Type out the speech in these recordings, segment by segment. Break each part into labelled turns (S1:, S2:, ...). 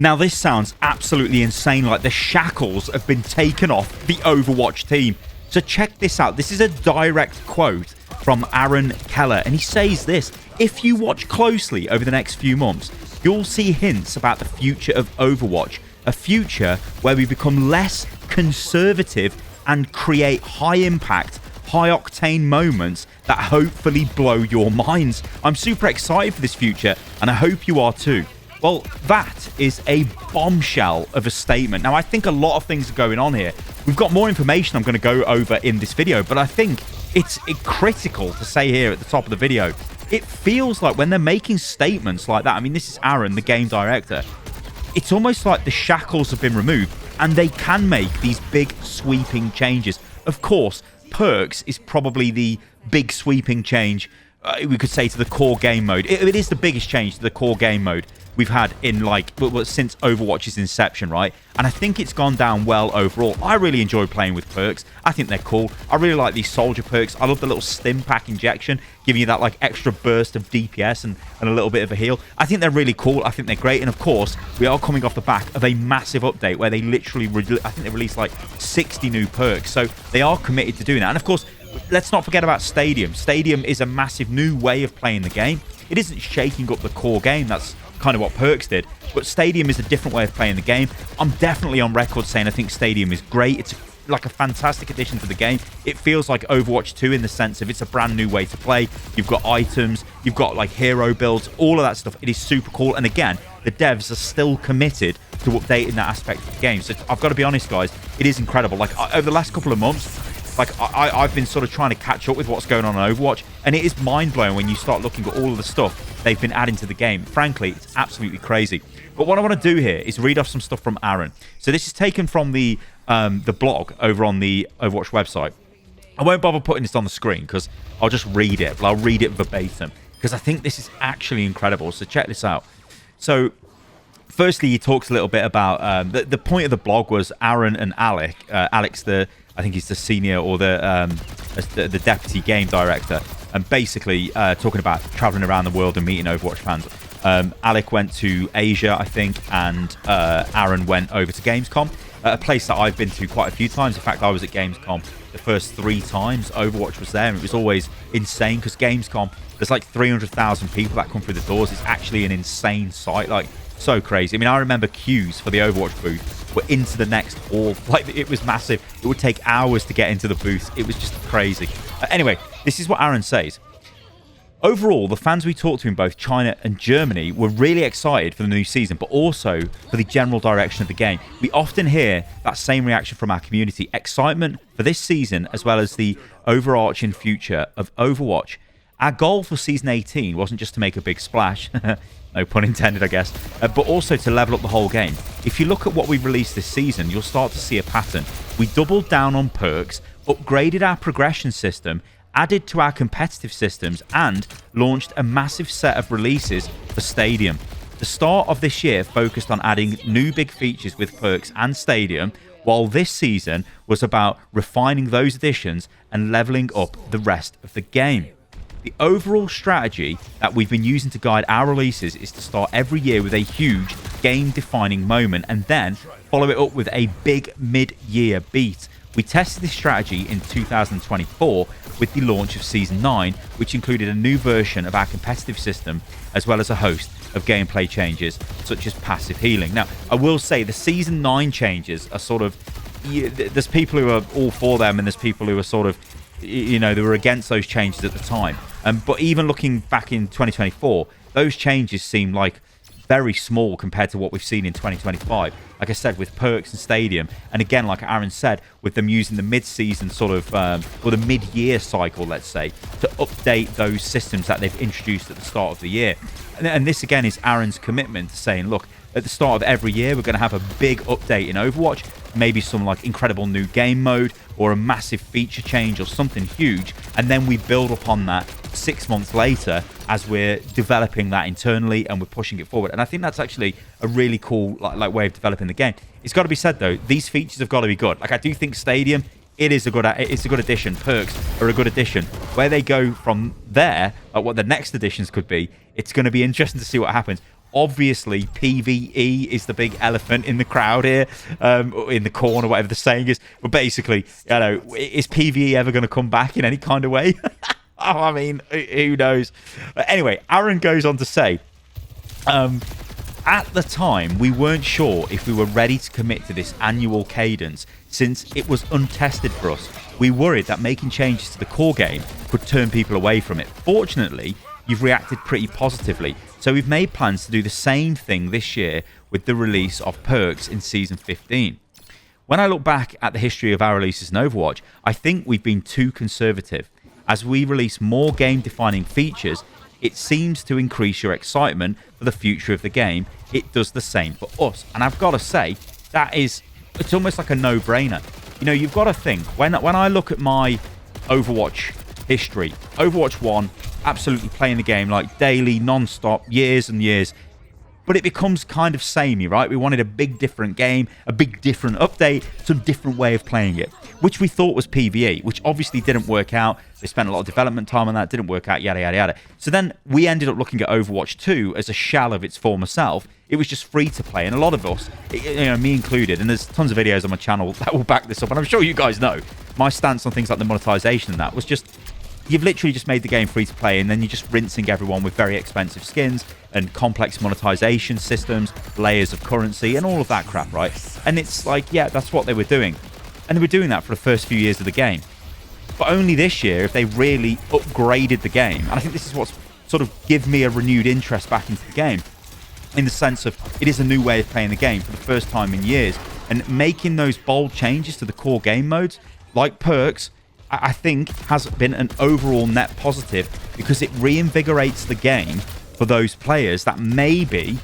S1: Now, this sounds absolutely insane, like the shackles have been taken off the Overwatch team. So check this out. This is a direct quote from Aaron Keller, and he says this: if you watch closely over the next few months, you'll see hints about the future of Overwatch, a future where we become less conservative and create high-impact, high-octane moments that hopefully blow your minds. I'm super excited for this future, and I hope you are too. Well, that is a bombshell of a statement. Now, I think a lot of things are going on here. We've got more information I'm going to go over in this video, but I think it's critical to say here at the top of the video. It feels like when they're making statements like that, I mean, this is Aaron, the game director, it's almost like the shackles have been removed and they can make these big sweeping changes. Of course, perks is probably the big sweeping change, we could say, to the core game mode. It is the biggest change to the core game mode we've had in since Overwatch's inception, right? And I think it's gone down well overall. I really enjoy playing with perks. I think they're cool. I really like these soldier perks. I love the little stim pack injection, giving you that like extra burst of DPS and a little bit of a heal. I think they're really cool. I think they're great. And of course, we are coming off the back of a massive update where they literally, I think they released like 60 new perks. So they are committed to doing that. And of course, let's not forget about Stadium. Stadium is a massive new way of playing the game. It isn't shaking up the core game. That's kind of what perks did, but Stadium is a different way of playing the game. I'm definitely on record saying I think Stadium is great. It's like a fantastic addition to the game. It feels like Overwatch 2 in the sense of it's a brand new way to play. You've got items, you've got like hero builds, all of that stuff. It is super cool, and again, the devs are still committed to updating that aspect of the game. So I've got to be honest, guys, it is incredible. Like over the last couple of months, like I've been sort of trying to catch up with what's going on Overwatch, and it is mind-blowing when you start looking at all of the stuff they've been adding to the game. Frankly, it's absolutely crazy. But what I want to do here is read off some stuff from Aaron. So this is taken from the blog over on the Overwatch website. I won't bother putting this on the screen because I'll just read it, but I'll read it verbatim because I think this is actually incredible. So check this out. So firstly, he talks a little bit about the point of the blog was Aaron and Alec. Alex, I think he's the senior or the deputy game director, and basically talking about traveling around the world and meeting Overwatch fans. Alec went to Asia, I think, and Aaron went over to Gamescom, a place that I've been to quite a few times. In fact, I was at Gamescom the first 3 times Overwatch was there, and it was always insane because Gamescom, there's like 300,000 people that come through the doors. It's actually an insane sight, like so crazy. I mean, I remember queues for the Overwatch booth were into the next hall. Like, it was massive. It would take hours to get into the booth. It was just crazy. Anyway, this is what Aaron says. Overall, the fans we talked to in both China and Germany were really excited for the new season, but also for the general direction of the game. We often hear that same reaction from our community. Excitement for this season, as well as the overarching future of Overwatch. Our goal for Season 18 wasn't just to make a big splash, no pun intended, I guess, but also to level up the whole game. If you look at what we've released this season, you'll start to see a pattern. We doubled down on perks, upgraded our progression system, added to our competitive systems, and launched a massive set of releases for Stadium. The start of this year focused on adding new big features with perks and Stadium, while this season was about refining those additions and leveling up the rest of the game. The overall strategy that we've been using to guide our releases is to start every year with a huge game-defining moment and then follow it up with a big mid-year beat. We tested this strategy in 2024 with the launch of Season 9, which included a new version of our competitive system, as well as a host of gameplay changes, such as passive healing. Now, I will say the Season 9 changes are sort of... There's people who are all for them, and there's people who are sort of... they were against those changes at the time. But even looking back in 2024, those changes seem like very small compared to what we've seen in 2025. Like I said, with perks and Stadium, and again, like Aaron said, with them using the mid-season sort of, or the mid-year cycle, let's say, to update those systems that they've introduced at the start of the year. And this, again, is Aaron's commitment to saying, look, at the start of every year, we're going to have a big update in Overwatch, maybe some like incredible new game mode or a massive feature change or something huge, and then we build upon that 6 months later as we're developing that internally and we're pushing it forward. And I think that's actually a really cool like way of developing the game. It's got to be said though, these features have got to be good. Like, I do think Stadium, it's a good addition. Perks are a good addition. Where they go from there, what the next additions could be, it's going to be interesting to see what happens. Obviously, PvE is the big elephant in the crowd here, in the corner, whatever the saying is. But basically, is PvE ever going to come back in any kind of way? Oh, I mean, who knows? But anyway, Aaron goes on to say, at the time, we weren't sure if we were ready to commit to this annual cadence since it was untested for us. We worried that making changes to the core game could turn people away from it. Fortunately, you've reacted pretty positively, so we've made plans to do the same thing this year with the release of perks in Season 15. When I look back at the history of our releases in Overwatch, I think we've been too conservative. As we release more game-defining features, it seems to increase your excitement for the future of the game. It does the same for us. And I've got to say, it's almost like a no-brainer. You've got to think, when I look at my Overwatch history, Overwatch 1, absolutely playing the game like daily, non-stop, years and years. But it becomes kind of samey, right? We wanted a big different game, a big different update, some different way of playing it, which we thought was PvE, which obviously didn't work out. They spent a lot of development time on that, didn't work out, yada, yada, yada. So then we ended up looking at Overwatch 2 as a shell of its former self. It was just free to play, and a lot of us, me included, and there's tons of videos on my channel that will back this up, and I'm sure you guys know, my stance on things like the monetization and that was just, you've literally just made the game free to play, and then you're just rinsing everyone with very expensive skins and complex monetization systems, layers of currency, and all of that crap, right? And it's like, yeah, that's what they were doing. And they were doing that for the first few years of the game. But only this year, if they really upgraded the game, and I think this is what's sort of give me a renewed interest back into the game, in the sense of it is a new way of playing the game for the first time in years, and making those bold changes to the core game modes, like perks, I think has been an overall net positive because it reinvigorates the game for those players that maybe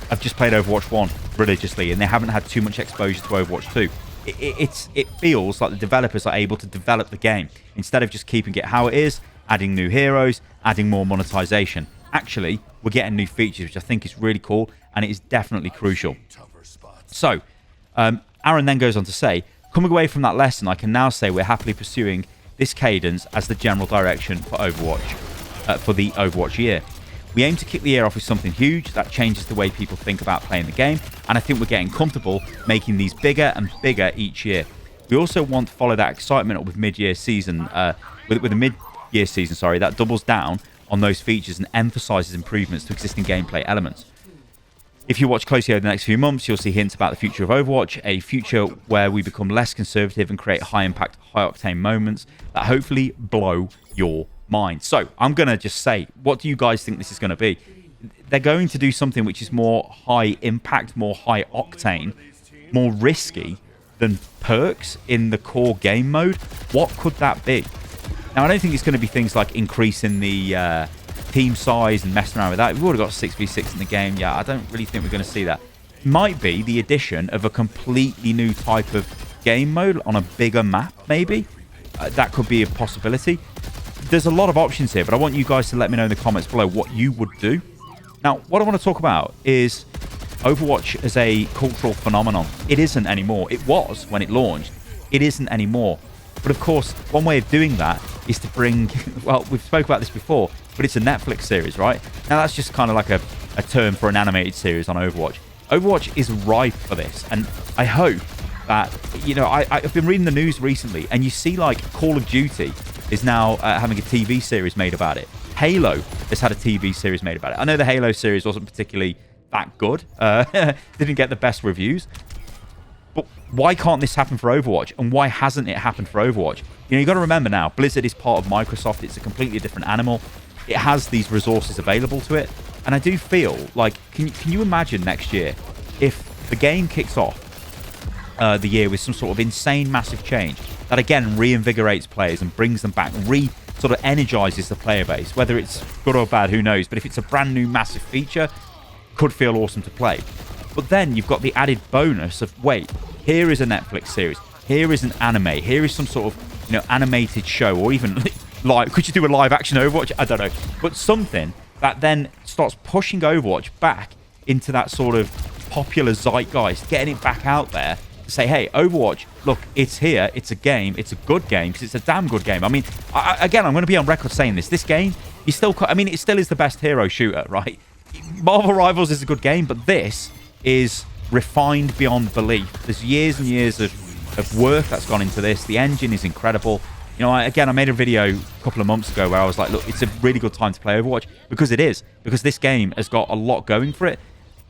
S1: have just played Overwatch 1 religiously and they haven't had too much exposure to Overwatch 2. It feels like the developers are able to develop the game instead of just keeping it how it is, adding new heroes, adding more monetization. Actually, we're getting new features, which I think is really cool, and it is definitely crucial. So, Aaron then goes on to say, coming away from that lesson, I can now say we're happily pursuing this cadence as the general direction for Overwatch, for the Overwatch year. We aim to kick the year off with something huge that changes the way people think about playing the game, and I think we're getting comfortable making these bigger and bigger each year. We also want to follow that excitement up with mid-year season, with a mid-year season, that doubles down on those features and emphasizes improvements to existing gameplay elements. If you watch closely over the next few months, you'll see hints about the future of Overwatch, a future where we become less conservative and create high-impact, high-octane moments that hopefully blow your mind. So, I'm going to just say, what do you guys think this is going to be? They're going to do something which is more high-impact, more high-octane, more risky than perks in the core game mode. What could that be? Now, I don't think it's going to be things like increasing the team size and messing around with that. We've already got 6v6 in the game. Yeah, I don't really think we're going to see that. It might be the addition of a completely new type of game mode on a bigger map, maybe. That could be a possibility. There's a lot of options here, but I want you guys to let me know in the comments below what you would do. Now, what I want to talk about is Overwatch as a cultural phenomenon. It isn't anymore. It was when it launched. It isn't anymore. But of course, one way of doing that is to bring, well, we've spoke about this before, but it's a Netflix series, right? Now, that's just kind of like a term for an animated series on Overwatch. Overwatch is ripe for this, and I hope that, I've been reading the news recently, and you see, like, Call of Duty is now having a TV series made about it. Halo has had a TV series made about it. I know the Halo series wasn't particularly that good. Didn't get the best reviews. But why can't this happen for Overwatch? And why hasn't it happened for Overwatch? You got to remember now, Blizzard is part of Microsoft. It's a completely different animal. It has these resources available to it. And I do feel like, can you imagine next year if the game kicks off the year with some sort of insane, massive change that, again, reinvigorates players and brings them back, sort of energizes the player base, whether it's good or bad, who knows. But if it's a brand new, massive feature, could feel awesome to play. But then you've got the added bonus of, wait, here is a Netflix series. Here is an anime. Here is some sort of, animated show, or even live. Could you do a live action Overwatch? I don't know. But something that then starts pushing Overwatch back into that sort of popular zeitgeist, getting it back out there to say, hey, Overwatch, look, it's here. It's a game. It's a good game because it's a damn good game. I mean, again, I'm going to be on record saying this. This game, it still is the best hero shooter, right? Marvel Rivals is a good game, but this is refined beyond belief. There's years and years of work that's gone into this. The engine is incredible. You know, I made a video a couple of months ago where I was like, look, it's a really good time to play Overwatch, because it is. Because this game has got a lot going for it.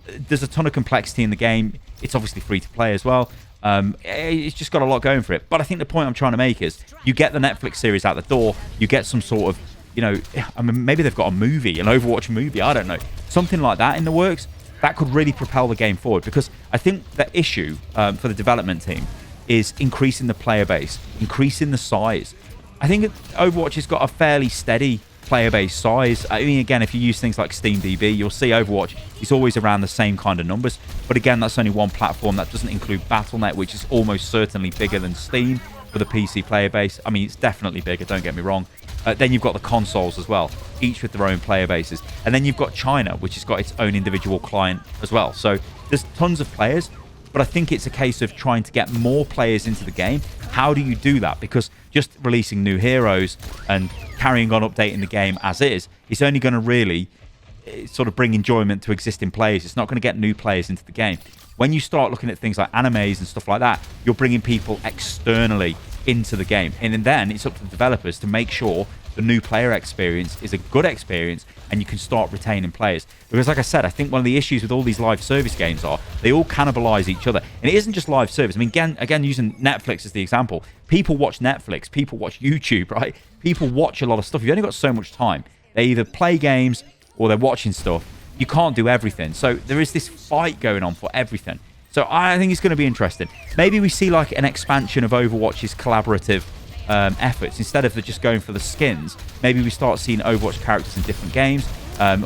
S1: There's a ton of complexity in the game. It's obviously free to play as well. It's just got a lot going for it. But I think the point I'm trying to make is you get the Netflix series out the door. You get some sort of, you know, I mean, maybe they've got a movie, an Overwatch movie. I don't know. Something like that in the works. That could really propel the game forward, because I think the issue for the development team is increasing the player base, increasing the size. I think Overwatch has got a fairly steady player base size. I mean, again, if you use things like SteamDB, you'll see Overwatch is always around the same kind of numbers. But again, that's only one platform. That doesn't include Battle.net, which is almost certainly bigger than Steam for the PC player base. I mean, it's definitely bigger, don't get me wrong. Then you've got the consoles as well, each with their own player bases. And then you've got China, which has got its own individual client as well. So there's tons of players, but I think it's a case of trying to get more players into the game. How do you do that? Because just releasing new heroes and carrying on updating the game as is, it's only going to really sort of bring enjoyment to existing players. It's not going to get new players into the game. When you start looking at things like animes and stuff like that, you're bringing people externally into the game. And then it's up to the developers to make sure the new player experience is a good experience and you can start retaining players. Because like I said, I think one of the issues with all these live service games are they all cannibalize each other. And it isn't just live service. I mean, again, using Netflix as the example, people watch Netflix, people watch YouTube, right? People watch a lot of stuff. You've only got so much time. They either play games or they're watching stuff. You can't do everything. So there is this fight going on for everything. So I think it's going to be interesting. Maybe we see like an expansion of Overwatch's collaborative efforts. Instead of just going for the skins, maybe we start seeing Overwatch characters in different games,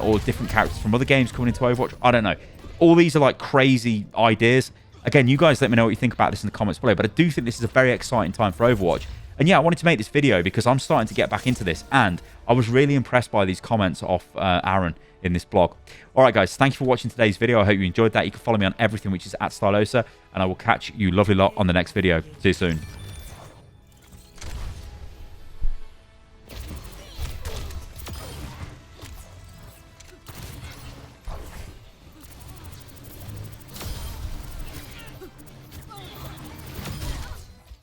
S1: or different characters from other games coming into Overwatch. I don't know. All these are like crazy ideas. Again, you guys let me know what you think about this in the comments below, but I do think this is a very exciting time for Overwatch. And yeah, I wanted to make this video because I'm starting to get back into this, and I was really impressed by these comments off Aaron in this blog. All right, guys, thank you for watching today's video. I hope you enjoyed that. You can follow me on everything, which is @Stylosa, and I will catch you lovely lot on the next video. See you soon.